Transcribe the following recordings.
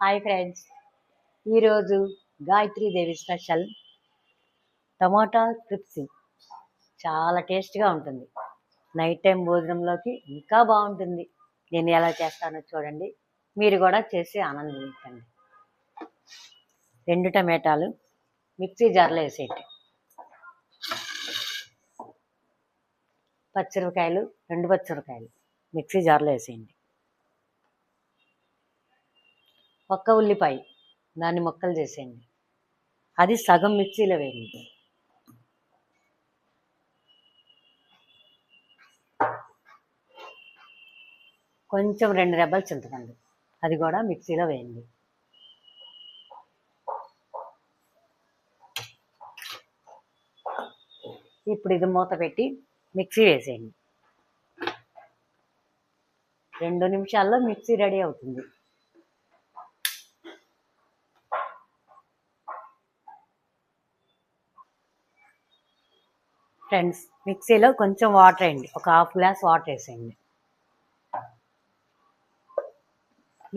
Hi friends, ఈరోజు Gayatri Devi special టమాటా క్రిప్సీ చాలా టేస్ట్గా ఉంటుంది. నైట్ టైం భోజనంలోకి ఇంకా బాగుంటుంది. నేను ఎలా చేస్తానో చూడండి, మీరు కూడా చేసి ఆనందించండి. 2 టమాటాలు మిక్సీ జార్లో వేసేయండి. పచ్చిమిరపకాయలు 2 పచ్చిమిరపకాయలు మిక్సీ జార్లో వేసేయండి. ఒక్క ఉల్లిపాయ దాన్ని ముక్కలు చేసేయండి, అది సగం మిక్సీలో వేయండి. కొంచెం 2 రెబ్బలు చింతపండు, అది కూడా మిక్సీలో వేయండి. ఇప్పుడు ఇది మూత పెట్టి మిక్సీ వేసేయండి. 2 నిమిషాల్లో మిక్సీ రెడీ అవుతుంది. ఫ్రెండ్స్, మిక్సీలో కొంచెం వాటర్ వేయండి, ఒక హాఫ్ గ్లాస్ వాటర్ వేసేయండి.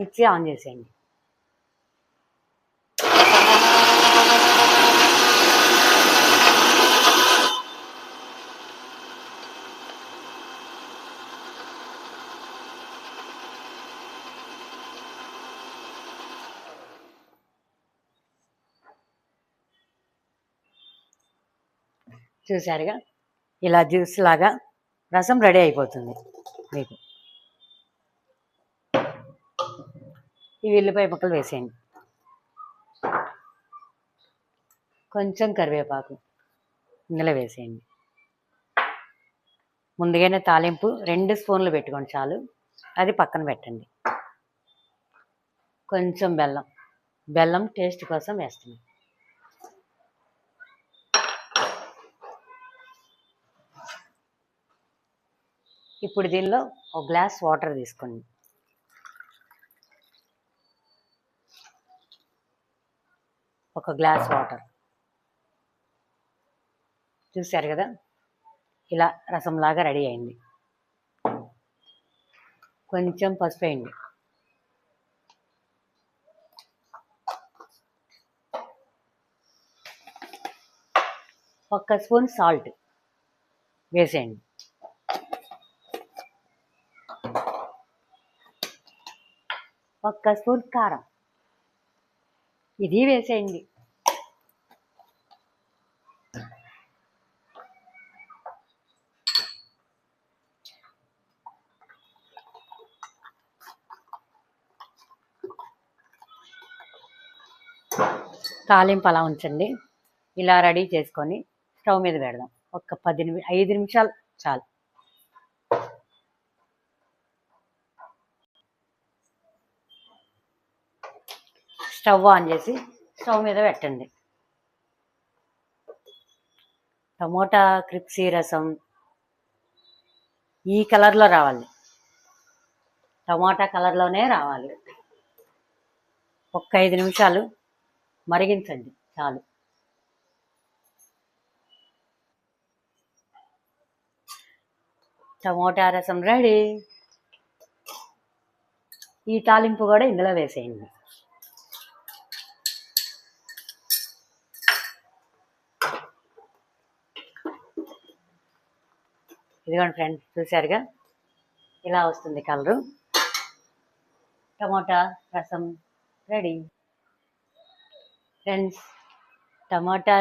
మిక్సీ ఆన్ చేసేయండి. చూసారుగా, ఇలా జ్యూస్ లాగా రసం రెడీ అయిపోతుంది మీకు. ఈ ఉల్లిపాయ ముక్కలు వేసేయండి, కొంచెం కరివేపాకు ఇందులో వేసేయండి. ముందుగానే తాలింపు 2 స్పూన్లు పెట్టుకోండి చాలు, అది పక్కన పెట్టండి. కొంచెం బెల్లం టేస్ట్ కోసం వేస్తున్నాం. ఇప్పుడు దీనిలో ఒక గ్లాస్ వాటర్ తీసుకోండి. ఒక గ్లాస్ వాటర్ చూశారు కదా, ఇలా రసంలాగా రెడీ అయింది. కొంచెం పసుపు వేయండి, ఒక్క స్పూన్ సాల్ట్ వేసేయండి. ఒక్క స్పూన్ కారం ఇది వేసేయండి. తాలింపు అలా ఉంచండి. ఇలా రెడీ చేసుకొని స్టవ్ మీద పెడదాం. ఒక 5 నిమిషాలు చాలు. స్టవ్ ఆన్ చేసి స్టవ్ మీద పెట్టండి. టమోటా క్రిప్సీ రసం ఈ కలర్లో రావాలి, టమాటా కలర్లోనే రావాలి. ఒక్క 5 నిమిషాలు మరిగించండి చాలు. టమోటా రసం రెడీ. ఈ తాలింపు కూడా ఇందులో వేసేయండి. ఇదిగోండి ఫ్రెండ్స్, చూసారుగా ఇలా వస్తుంది కలరు. టమోటా రసం రెడీ. ఫ్రెండ్స్, టమాటా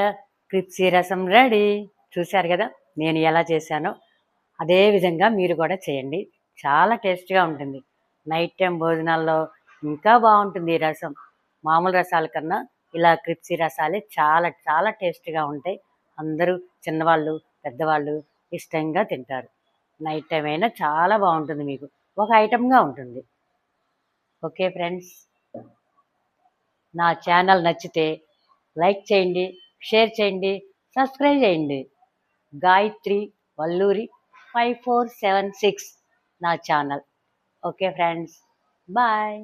క్రిప్సీ రసం రెడీ. చూశారు కదా నేను ఎలా చేశానో, అదే విధంగా మీరు కూడా చేయండి. చాలా టేస్ట్గా ఉంటుంది. నైట్ టైం భోజనాల్లో ఇంకా బాగుంటుంది ఈ రసం. మామూలు రసాల కన్నా ఇలా క్రిప్సీ రసాలే చాలా చాలా టేస్ట్గా ఉంటాయి. అందరూ చిన్నవాళ్ళు పెద్దవాళ్ళు ఇష్టంగా తింటారు. నైట్ టైం అయినా చాలా బాగుంటుంది, మీకు ఒక ఐటమ్గా ఉంటుంది. ఓకే ఫ్రెండ్స్, నా ఛానల్ నచ్చితే లైక్ చేయండి, షేర్ చేయండి, సబ్స్క్రైబ్ చేయండి. గాయత్రి వల్లూరి 5476 నా ఛానల్. Okay friends, bye.